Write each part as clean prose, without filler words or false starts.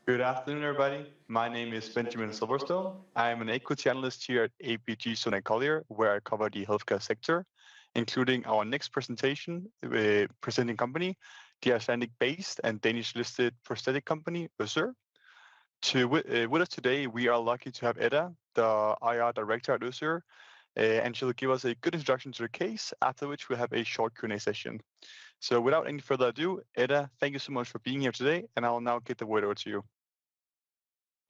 Good afternoon, everybody. My name is Benjamin Silverstone. I am an equity analyst here at ABGSC Collier, where I cover the healthcare sector, including our next presenting company, the Icelandic-based and Danish-listed prosthetic company, ssur. With us today, we are lucky to have Edda, the IR director at ssur, and she'll give us a good introduction to the case, after which we'll have a short Q&A session. So without any further ado, Edda, thank you so much for being here today, and I'll now get the word over to you.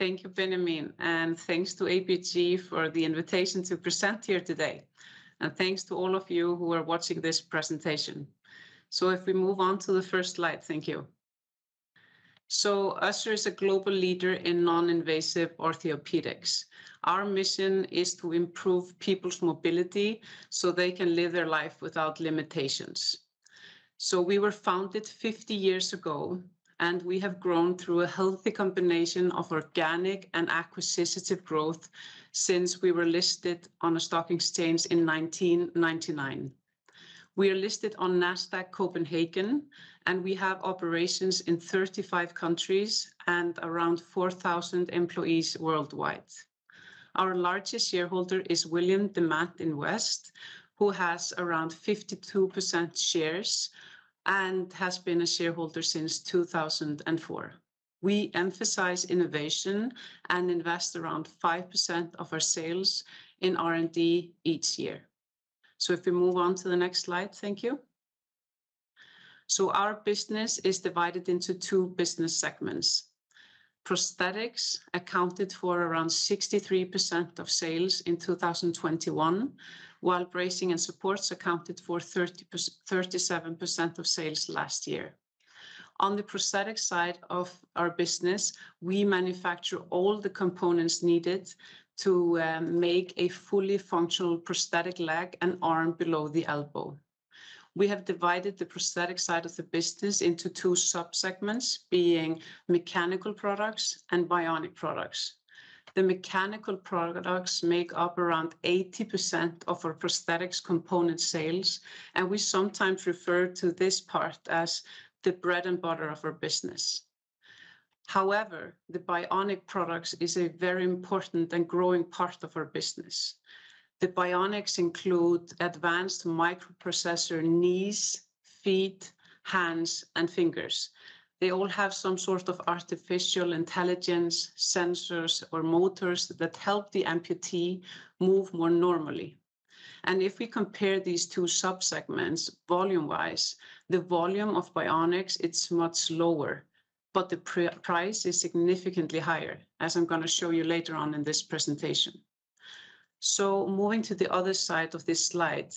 Thank you, Benjamin, and thanks to ABG for the invitation to present here today. And thanks to all of you who are watching this presentation. So if we move on to the first slide, thank you. So ssur is a global leader in non-invasive orthopedics. Our mission is to improve people's mobility so they can live their life without limitations. So we were founded 50 years ago, and we have grown through a healthy combination of organic and acquisitive growth since we were listed on a stock exchange in 1999. We are listed on Nasdaq Copenhagen, and we have operations in 35 countries and around 4,000 employees worldwide. Our largest shareholder is William DeMat Invest, who has around 52% shares and has been a shareholder since 2004. We emphasize innovation and invest around 5% of our sales in R&D each year. So if we move on to the next slide, thank you. So our business is divided into two business segments. Prosthetics accounted for around 63% of sales in 2021, while bracing and supports accounted for 37% of sales last year. On the prosthetic side of our business, we manufacture all the components needed to make a fully functional prosthetic leg and arm below the elbow. We have divided the prosthetic side of the business into two sub-segments, being mechanical products and bionic products. The mechanical products make up around 80% of our prosthetics component sales, and we sometimes refer to this part as the bread and butter of our business. However, the bionic products is a very important and growing part of our business. The bionics include advanced microprocessor knees, feet, hands, and fingers. They all have some sort of artificial intelligence, sensors, or motors that help the amputee move more normally. And if we compare these two subsegments volume-wise, the volume of bionics, it's much lower, but the price is significantly higher, as I'm going to show you later on in this presentation. So moving to the other side of this slide,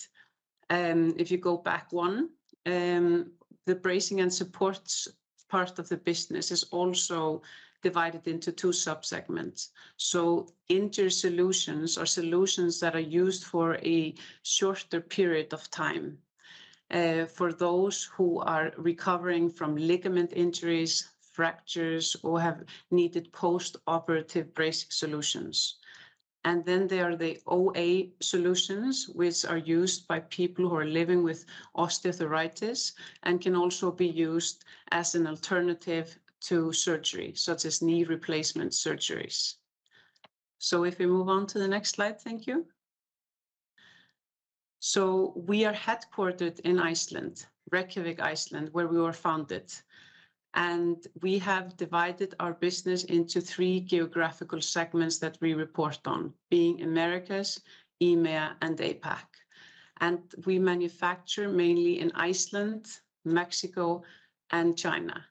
if you go back one, the bracing and supports part of the business is also divided into two subsegments. So injury solutions are solutions that are used for a shorter period of time. For those who are recovering from ligament injuries, fractures, or have needed post-operative bracing solutions. And then there are the OA solutions, which are used by people who are living with osteoarthritis and can also be used as an alternative to surgery, such as knee replacement surgeries. So if we move on to the next slide, thank you. So we are headquartered in Iceland, Reykjavik, Iceland, where we were founded. And we have divided our business into three geographical segments that we report on, being Americas, EMEA, and APAC. And we manufacture mainly in Iceland, Mexico, and China.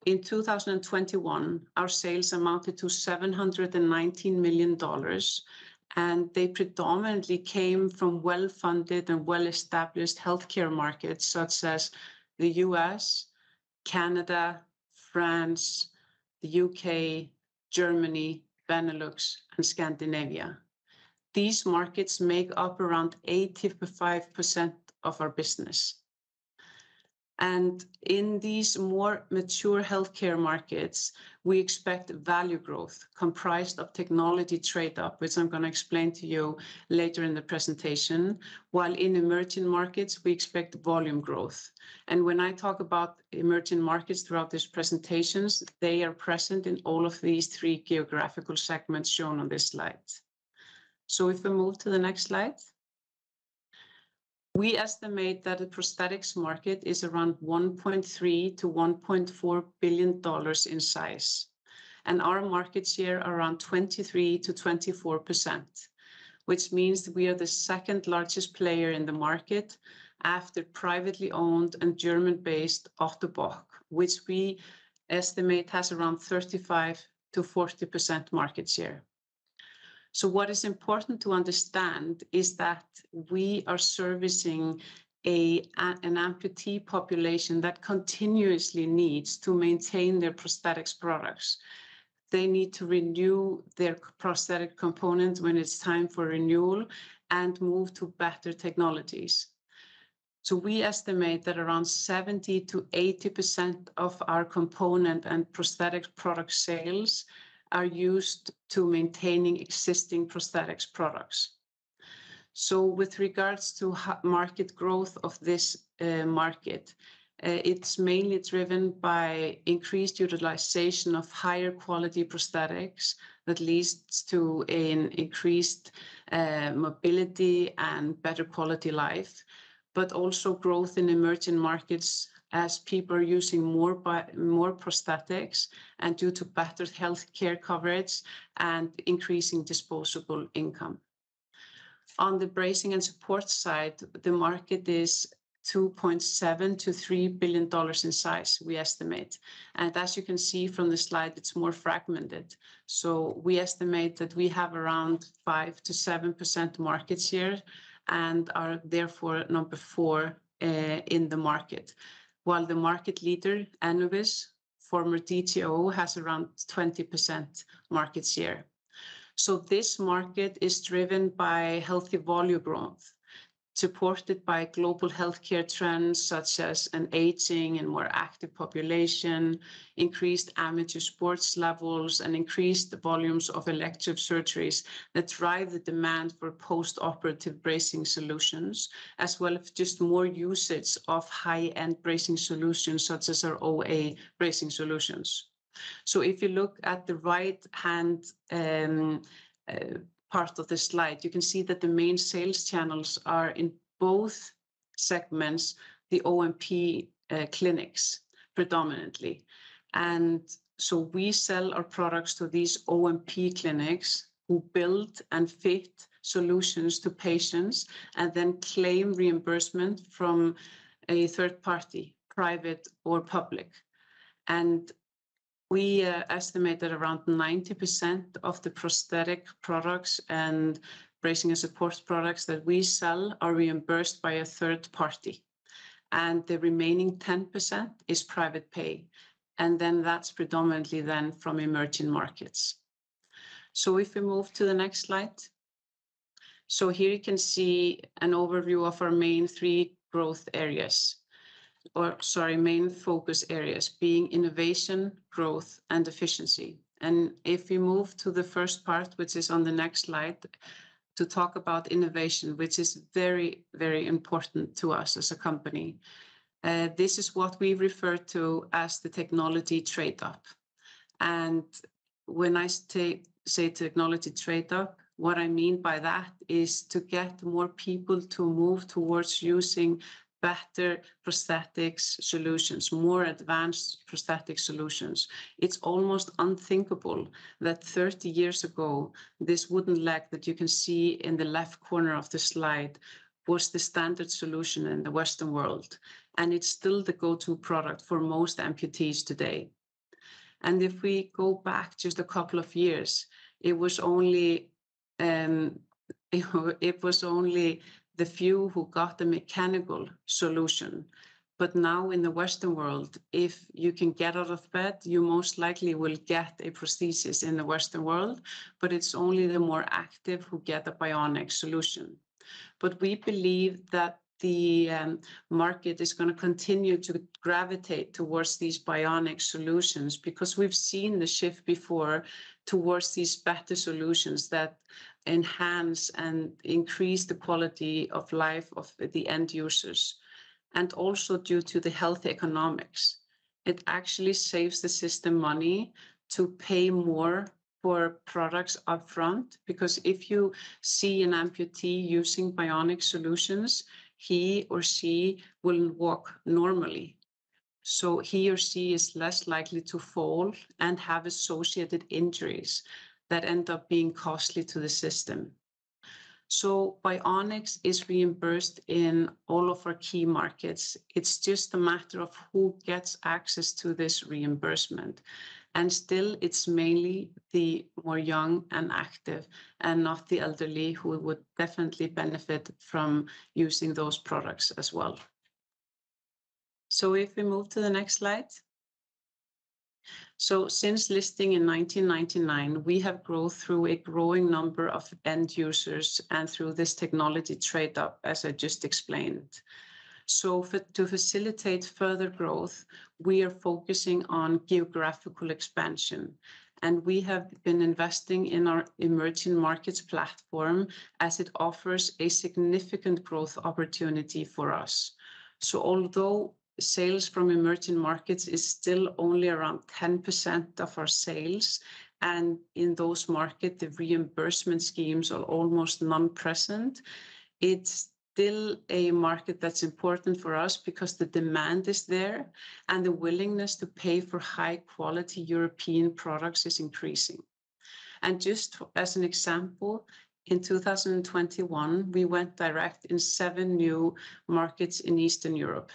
In 2021, our sales amounted to $719 million, and they predominantly came from well-funded and well-established healthcare markets such as the US, Canada, France, the UK, Germany, Benelux, and Scandinavia. These markets make up around 85% of our business. And in these more mature healthcare markets, we expect value growth comprised of technology trade-up, which I'm going to explain to you later in the presentation, while in emerging markets, we expect volume growth. And when I talk about emerging markets throughout these presentations, they are present in all of these three geographical segments shown on this slide. So if we move to the next slide. We estimate that the prosthetics market is around $1.3 to $1.4 billion in size, and our market share around 23 to 24%, which means we are the second largest player in the market after privately owned and German-based Ottobock, which we estimate has around 35 to 40% market share. So what is important to understand is that we are servicing an amputee population that continuously needs to maintain their prosthetics products. They need to renew their prosthetic components when it's time for renewal and move to better technologies. So we estimate that around 70 to 80% of our component and prosthetic product sales are used to maintaining existing prosthetics products. So with regards to market growth of this market, it's mainly driven by increased utilization of higher quality prosthetics that leads to an increased mobility and better quality life, but also growth in emerging markets as people are using more prosthetics and due to better healthcare coverage and increasing disposable income. On the bracing and support side, the market is $2.7 to $3 billion in size, we estimate. And as you can see from the slide, it's more fragmented. So we estimate that we have around 5 to 7% market share and are therefore number 4 in the market. While the market leader, Enovis, former DTO, has around 20% market share. So this market is driven by healthy volume growth, supported by global healthcare trends such as an aging and more active population, increased amateur sports levels, and increased volumes of elective surgeries that drive the demand for post-operative bracing solutions, as well as just more usage of high-end bracing solutions such as our OA bracing solutions. So if you look at the right-hand part of the slide, you can see that the main sales channels are in both segments, the O&P clinics predominantly. And so we sell our products to these O&P clinics who build and fit solutions to patients and then claim reimbursement from a third party, private or public. And we estimate that around 90% of the prosthetic products and bracing and support products that we sell are reimbursed by a third party. And the remaining 10% is private pay. And then that's predominantly then from emerging markets. So if we move to the next slide. So here you can see an overview of our main 3 growth areas. Main focus areas being innovation, growth, and efficiency. And if we move to the first part, which is on the next slide, to talk about innovation, which is very, very important to us as a company. This is what we refer to as the technology trade-up. And when I say technology trade-up, what I mean by that is to get more people to move towards using better prosthetics solutions, more advanced prosthetic solutions. It's almost unthinkable that 30 years ago, this wooden leg that you can see in the left corner of the slide was the standard solution in the Western world. And it's still the go-to product for most amputees today. And if we go back just a couple of years, it was only the few who got the mechanical solution. But now in the Western world, if you can get out of bed, you most likely will get a prosthesis in the Western world, but it's only the more active who get a bionic solution. But we believe that the market is going to continue to gravitate towards these bionic solutions, because we've seen the shift before towards these better solutions that enhance and increase the quality of life of the end users. And also due to the health economics, it actually saves the system money to pay more for products upfront, because if you see an amputee using bionic solutions, he or she will walk normally. So he or she is less likely to fall and have associated injuries that end up being costly to the system. So bionics is reimbursed in all of our key markets. It's just a matter of who gets access to this reimbursement. And still, it's mainly the more young and active and not the elderly who would definitely benefit from using those products as well. So if we move to the next slide. So since listing in 1999, we have grown through a growing number of end users and through this technology trade-up, as I just explained. So to facilitate further growth, we are focusing on geographical expansion. And we have been investing in our emerging markets platform as it offers a significant growth opportunity for us. So although sales from emerging markets is still only around 10% of our sales, and in those markets, the reimbursement schemes are almost non-present, it's still a market that's important for us because the demand is there and the willingness to pay for high quality European products is increasing. And just as an example, in 2021, we went direct in 7 new markets in Eastern Europe.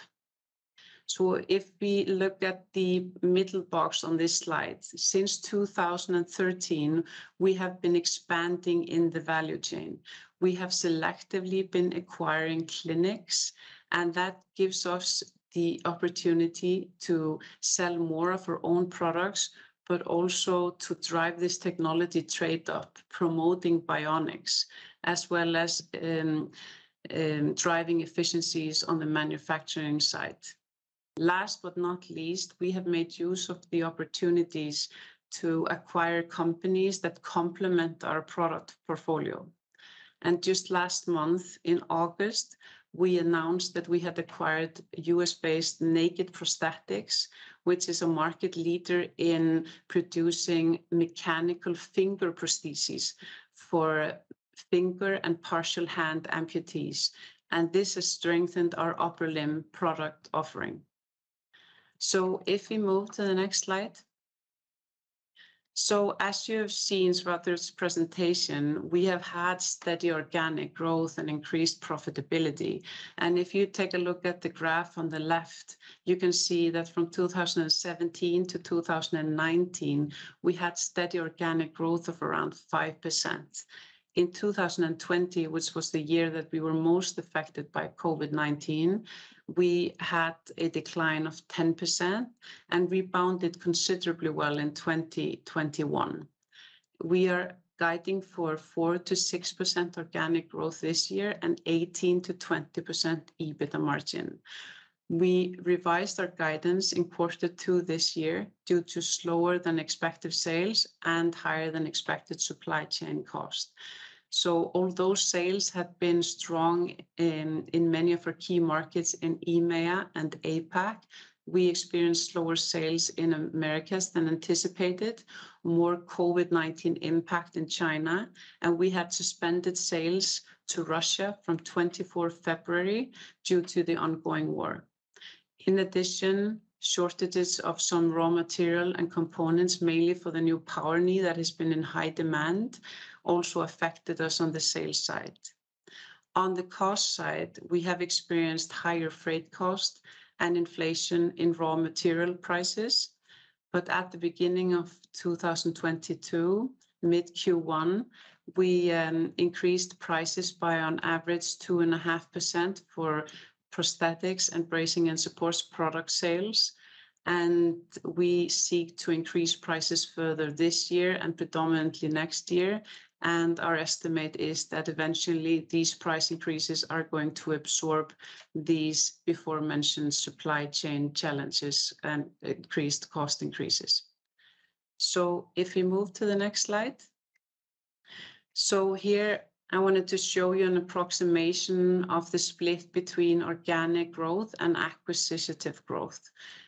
So if we look at the middle box on this slide, since 2013, we have been expanding in the value chain. We have selectively been acquiring clinics, and that gives us the opportunity to sell more of our own products, but also to drive this technology trade-up, promoting bionics, as well as driving efficiencies on the manufacturing side. Last but not least, we have made use of the opportunities to acquire companies that complement our product portfolio. And just last month, in August, we announced that we had acquired US-based Naked Prosthetics, which is a market leader in producing mechanical finger prostheses for finger and partial hand amputees. And this has strengthened our upper limb product offering. So if we move to the next slide. So as you have seen throughout this presentation, we have had steady organic growth and increased profitability. And if you take a look at the graph on the left, you can see that from 2017 to 2019, we had steady organic growth of around 5%. In 2020, which was the year that we were most affected by COVID-19, we had a decline of 10% and rebounded considerably well in 2021. We are guiding for 4 to 6% organic growth this year and 18 to 20% EBITDA margin. We revised our guidance in Q2 this year due to slower than expected sales and higher than expected supply chain cost. So although sales have been strong in many of our key markets in EMEA and APAC, we experienced slower sales in Americas than anticipated, more COVID-19 impact in China, and we had suspended sales to Russia from 24 February due to the ongoing war. In addition, shortages of some raw material and components, mainly for the new power knee that has been in high demand, also affected us on the sales side. On the cost side, we have experienced higher freight cost and inflation in raw material prices. But at the beginning of 2022, mid Q1, we increased prices by on average 2.5% for prosthetics and bracing and supports product sales. and we seek to increase prices further this year and predominantly next year. And our estimate is that eventually these price increases are going to absorb these before mentioned supply chain challenges and increased cost increases. So if we move to the next slide. So here I wanted to show you an approximation of the split between organic growth and acquisitive growth.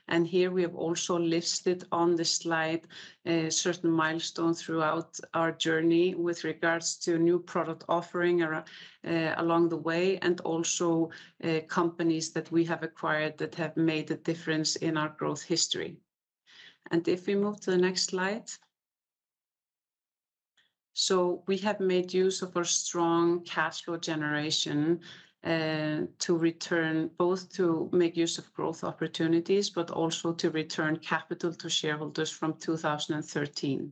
And here we have also listed on the slide certain milestones throughout our journey with regards to new product offering along the way, and also companies that we have acquired that have made a difference in our growth history. And if we move to the next slide. So we have made use of our strong cash flow generation to return, both to make use of growth opportunities, but also to return capital to shareholders from 2013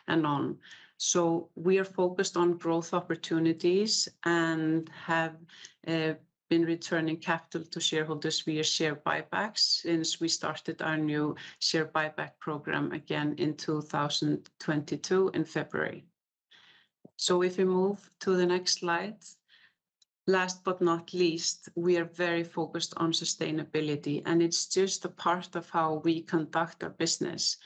and on. So we are focused on growth opportunities and have been returning capital to shareholders via share buybacks since we started our new share buyback program again in 2022 in February. So if we move to the next slide, last but not least, we are very focused on sustainability, and it's just a part of how we conduct our business.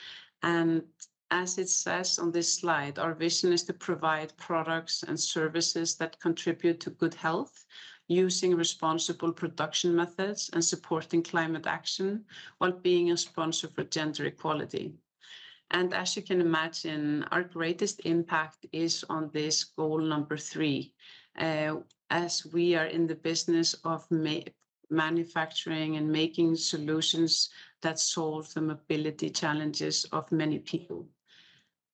And as it says on this slide, our vision is to provide products and services that contribute to good health, using responsible production methods and supporting climate action, while being a sponsor for gender equality. And as you can imagine, our greatest impact is on this goal number 3, as we are in the business of manufacturing and making solutions that solve the mobility challenges of many people.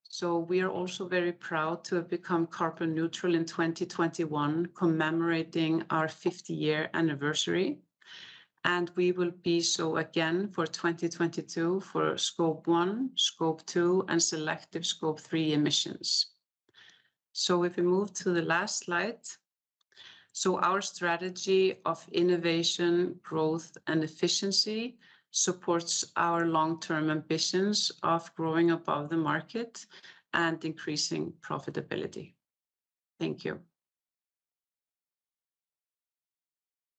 So we are also very proud to have become carbon neutral in 2021, commemorating our 50-year anniversary. And we will be so again for 2022 for Scope 1, Scope 2, and selective Scope 3 emissions. So if we move to the last slide. So our strategy of innovation, growth, and efficiency supports our long-term ambitions of growing above the market and increasing profitability. Thank you.